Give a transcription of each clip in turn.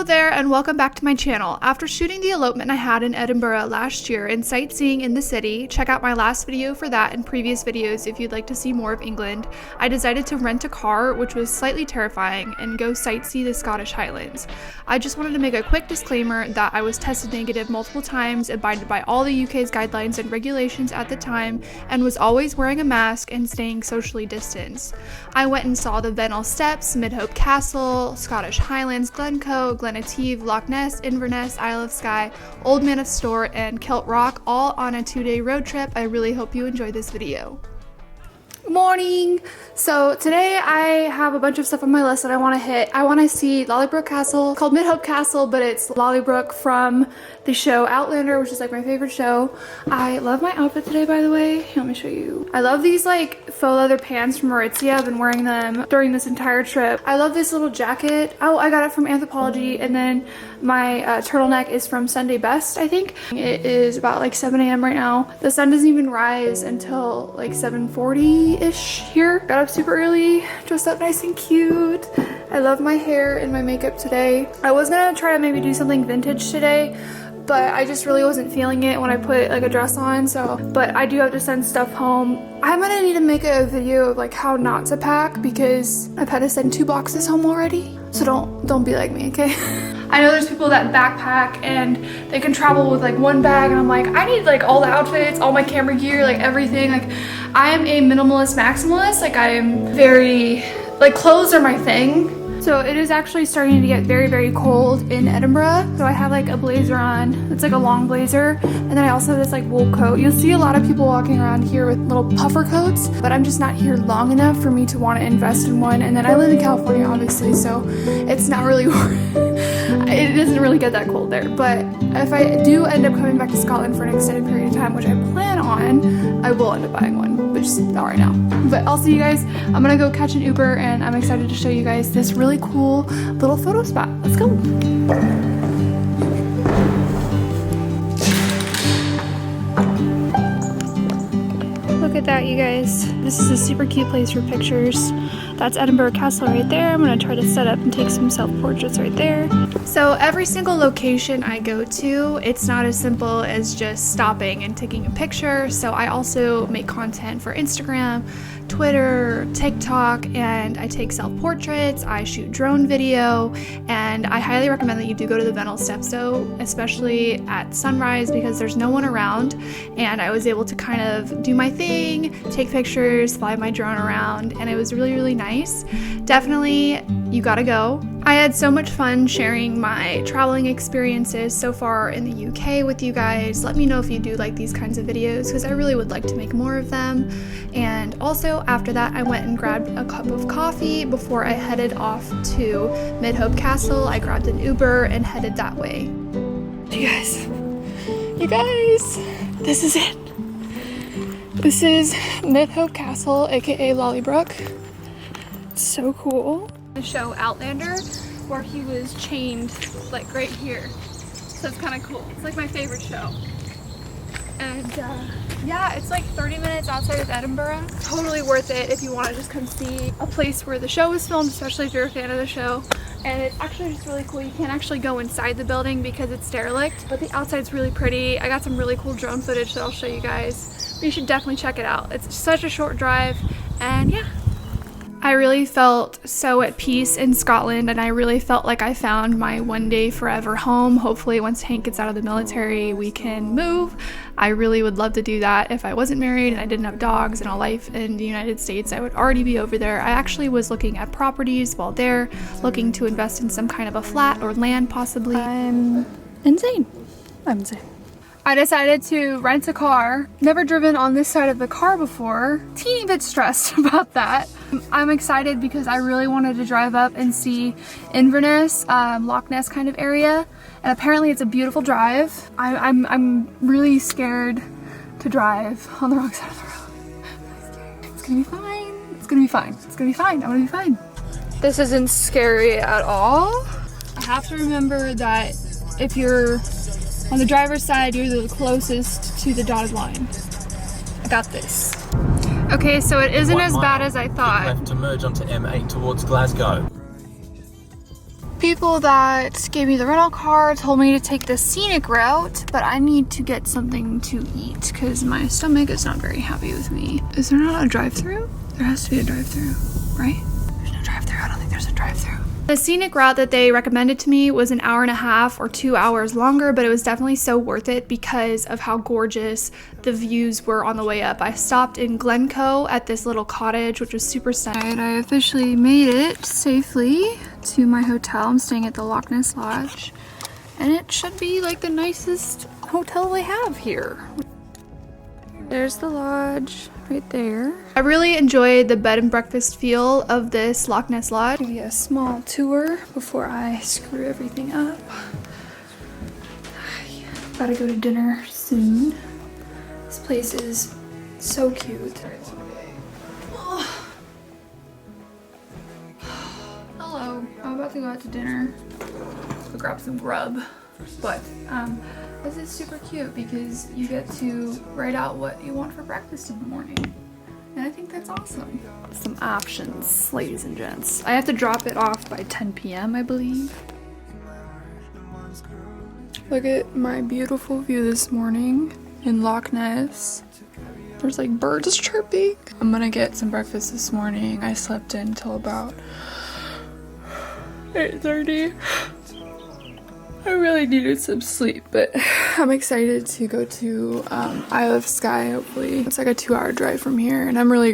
Hello there and welcome back to my channel. After shooting the elopement I had in Edinburgh last year and sightseeing in the city, check out my last video for that and previous videos if you'd like to see more of England, I decided to rent a car, which was slightly terrifying, and go sightsee the Scottish Highlands. I just wanted to make a quick disclaimer that I was tested negative multiple times, abided by all the UK's guidelines and regulations at the time, and was always wearing a mask and staying socially distanced. I went and saw the Venal Steps, Midhope Castle, Scottish Highlands, Glencoe, Glenative, Loch Ness, Inverness, Isle of Skye, Old Man of Stort, and Kilt Rock, all on a 2-day road trip. I really hope you enjoy this video. Good morning! So today I have a bunch of stuff on my list that I want to hit. I want to see Loch Castle, called Midhope Castle, but it's Lollybrook from the show Outlander, which is like my favorite show. I love my outfit today, by the way. Let me show you. I love these like faux leather pants from Aritzia. I've been wearing them during this entire trip. I love this little jacket. Oh, I got it from Anthropologie, and then my turtleneck is from Sunday Best, I think. It is about like 7 a.m. right now. The sun doesn't even rise until like 7:40-ish here. Got up super early, dressed up nice and cute. I love my hair and my makeup today. I was gonna try to maybe do something vintage today, but I just really wasn't feeling it when I put like a dress on, but I do have to send stuff home. I'm gonna need to make a video of like how not to pack because I've had to send 2 boxes home already. So don't be like me, okay? I know there's people that backpack and they can travel with like 1 bag, and I'm like, I need like all the outfits, all my camera gear, like everything. Like I am a minimalist maximalist. Like I am very, like clothes are my thing. So it is actually starting to get very, very cold in Edinburgh. So I have like a blazer on. It's like a long blazer. And then I also have this like wool coat. You'll see a lot of people walking around here with little puffer coats, but I'm just not here long enough for me to want to invest in one. And then I live in California, obviously, so it's not really, it doesn't really get that cold there. But if I do end up coming back to Scotland for an extended period of time, which I plan on, I will end up buying one, but just not right now. But I'll see you guys. I'm gonna go catch an Uber, and I'm excited to show you guys this really cool little photo spot. Let's go. Look at that, you guys. This is a super cute place for pictures. That's Edinburgh Castle right there. I'm gonna try to set up and take some self-portraits right there. So every single location I go to, it's not as simple as just stopping and taking a picture. So I also make content for Instagram, Twitter, TikTok, and I take self-portraits, I shoot drone video, and I highly recommend that you do go to the Venal Steps though, especially at sunrise, because there's no one around, and I was able to kind of do my thing, take pictures, fly my drone around, and it was really, really nice. Definitely, you gotta go. I had so much fun sharing my traveling experiences so far in the UK with you guys. Let me know if you do like these kinds of videos, because I really would like to make more of them. And also after that, I went and grabbed a cup of coffee before I headed off to Midhope Castle. I grabbed an Uber and headed that way. You guys, this is it. This is Midhope Castle, aka Lollybrook. It's so cool. The show Outlander, where he was chained like right here, so it's kind of cool. It's like my favorite show. And yeah, it's like 30 minutes outside of Edinburgh. Totally worth it if you want to just come see a place where the show was filmed, especially if you're a fan of the show. And it's actually just really cool. You can't actually go inside the building because it's derelict, but the outside's really pretty. I got some really cool drone footage that I'll show you guys, but you should definitely check it out. It's such a short drive, and yeah. I really felt so at peace in Scotland, and I really felt like I found my one day forever home. Hopefully once Hank gets out of the military, we can move. I really would love to do that. If I wasn't married and I didn't have dogs and a life in the United States, I would already be over there. I actually was looking at properties while there, looking to invest in some kind of a flat or land possibly. I'm insane. I decided to rent a car. Never driven on this side of the car before. Teeny bit stressed about that. I'm excited because I really wanted to drive up and see Inverness, Loch Ness kind of area. And apparently it's a beautiful drive. I'm really scared to drive on the wrong side of the road. It's gonna be fine. It's gonna be fine. It's gonna be fine. I'm gonna be fine. This isn't scary at all. I have to remember that if you're on the driver's side, you're the closest to the dotted line. I got this. Okay, so it isn't as bad as I thought. Left to merge onto M8 towards Glasgow. People that gave me the rental car told me to take the scenic route, but I need to get something to eat because my stomach is not very happy with me. Is there not a drive-thru? There has to be a drive-thru, right? There's no drive-thru. I don't think there's a drive-thru. The scenic route that they recommended to me was an hour and a half or 2 hours longer, but it was definitely so worth it because of how gorgeous the views were on the way up. I stopped in Glencoe at this little cottage, which was super stunning. I officially made it safely to my hotel. I'm staying at the Loch Ness Lodge, and it should be like the nicest hotel they have here. There's the lodge right there. I really enjoyed the bed and breakfast feel of this Loch Ness Lodge. Give you a small tour before I screw everything up. Gotta go to dinner soon. This place is so cute. Hello, I'm about to go out to dinner. Go grab some grub. But this is super cute because you get to write out what you want for breakfast in the morning. And I think that's awesome. Some options, ladies and gents. I have to drop it off by 10 p.m. I believe. Look at my beautiful view this morning in Loch Ness. There's like birds chirping. I'm gonna get some breakfast this morning. I slept in until about 8:30. I really needed some sleep, but I'm excited to go to Isle of Skye, hopefully. It's like a 2-hour drive from here, and I'm really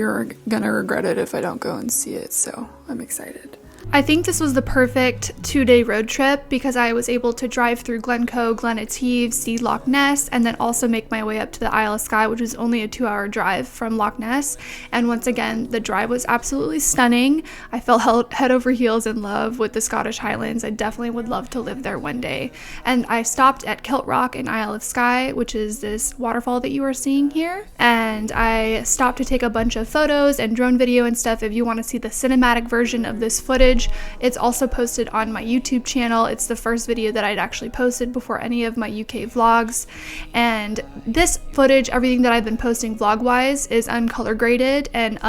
gonna regret it if I don't go and see it, so I'm excited. I think this was the perfect 2-day road trip because I was able to drive through Glencoe, Glenateeve, see Loch Ness, and then also make my way up to the Isle of Skye, which is only a 2-hour drive from Loch Ness. And once again, the drive was absolutely stunning. I fell head over heels in love with the Scottish Highlands. I definitely would love to live there one day. And I stopped at Kiltrock in Isle of Skye, which is this waterfall that you are seeing here. And I stopped to take a bunch of photos and drone video and stuff. If you want to see the cinematic version of this footage, it's also posted on my YouTube channel. It's the first video that I'd actually posted before any of my UK vlogs. And this footage, everything that I've been posting vlog-wise, is uncolor graded and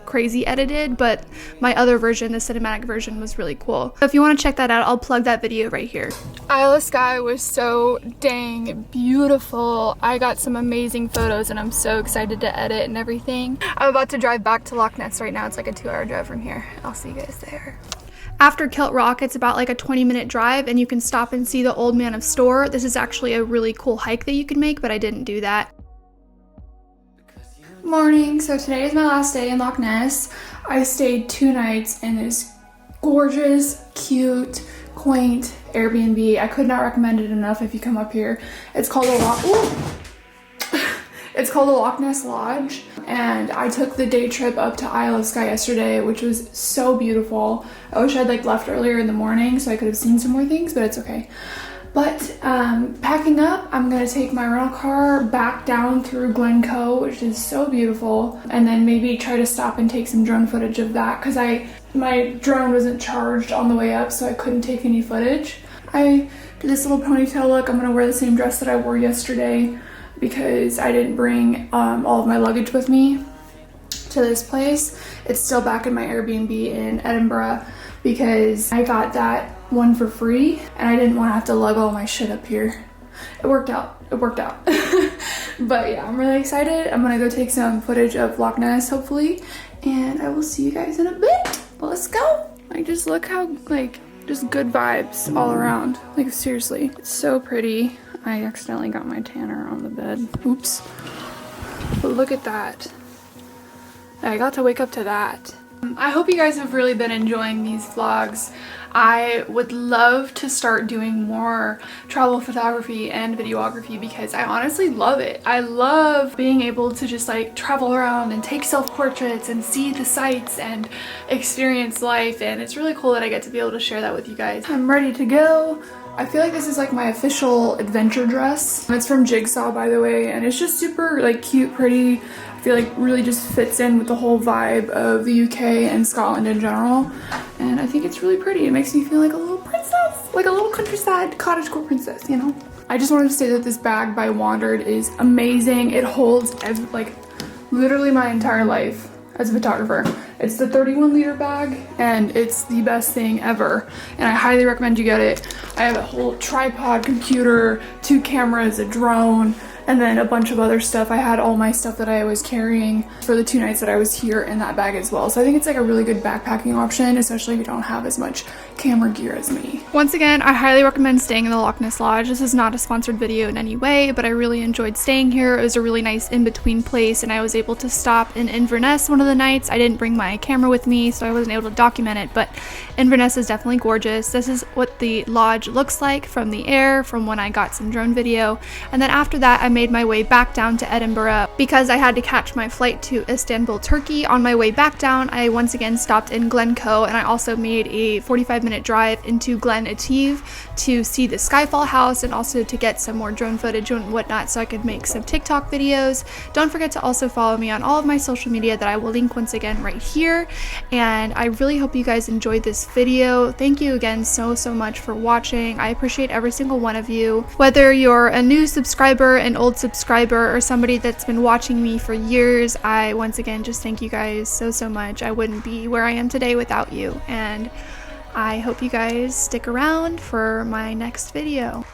crazy edited, but my other version, the cinematic version, was really cool. So if you want to check that out, I'll plug that video right here. Isle of Skye was so dang beautiful. I got some amazing photos and I'm so excited to edit and everything. I'm about to drive back to Loch Ness right now. It's like a 2-hour drive from here. I'll see you guys there. After Kiltrock, it's about like a 20-minute drive and you can stop and see the Old Man of Storr. This is actually a really cool hike that you can make, but I didn't do that. Morning, so today is my last day in Loch Ness. I stayed 2 nights in this gorgeous, cute, quaint Airbnb. I could not recommend it enough if you come up here. It's called It's called the Loch Ness Lodge, and I took the day trip up to Isle of Skye yesterday, which was so beautiful. I wish I'd left earlier in the morning so I could have seen some more things, but it's okay. But packing up, I'm gonna take my rental car back down through Glencoe, which is so beautiful, and then maybe try to stop and take some drone footage of that because my drone wasn't charged on the way up, so I couldn't take any footage. I did this little ponytail look. I'm gonna wear the same dress that I wore yesterday because I didn't bring all of my luggage with me to this place. It's still back in my Airbnb in Edinburgh because I got that one for free and I didn't want to have to lug all my shit up here. It worked out. But yeah, I'm really excited. I'm gonna go take some footage of Loch Ness hopefully, and I will see you guys in a bit. Let's go. Just look how just good vibes all around. Seriously, it's so pretty. I accidentally got my tanner on the bed. Oops. But look at that. I got to wake up to that. I hope you guys have really been enjoying these vlogs. I would love to start doing more travel photography and videography because I honestly love it. I love being able to just travel around and take self-portraits and see the sights and experience life, and it's really cool that I get to be able to share that with you guys. I'm ready to go. I feel like this is my official adventure dress. It's from Jigsaw, by the way, and it's just super cute, pretty. I feel really just fits in with the whole vibe of the UK and Scotland in general. And I think it's really pretty. It makes me feel like a little princess, like a little countryside cottagecore princess, you know? I just wanted to say that this bag by Wandered is amazing. It holds literally my entire life as a photographer. It's the 31-liter bag, and it's the best thing ever, and I highly recommend you get it. I have a whole tripod, computer, 2 cameras, a drone, and then a bunch of other stuff. I had all my stuff that I was carrying for the 2 nights that I was here in that bag as well. So I think it's like a really good backpacking option, especially if you don't have as much camera gear as me. Once again, I highly recommend staying in the Loch Ness Lodge. This is not a sponsored video in any way, but I really enjoyed staying here. It was a really nice in-between place, and I was able to stop in Inverness one of the nights. I didn't bring my camera with me, so I wasn't able to document it, but Inverness is definitely gorgeous. This is what the lodge looks like from the air, from when I got some drone video. And then after that, I made my way back down to Edinburgh because I had to catch my flight to Istanbul, Turkey. On my way back down, I once again stopped in Glencoe, and I also made a 45-minute drive into Glen Etive to see the Skyfall house and also to get some more drone footage and whatnot so I could make some TikTok videos. Don't forget to also follow me on all of my social media that I will link once again right here. And I really hope you guys enjoyed this video. Thank you again so much for watching. I appreciate every single one of you. Whether you're a new subscriber, an old subscriber, or somebody that's been watching me for years, I once again just thank you guys so much. I wouldn't be where I am today without you, and I hope you guys stick around for my next video.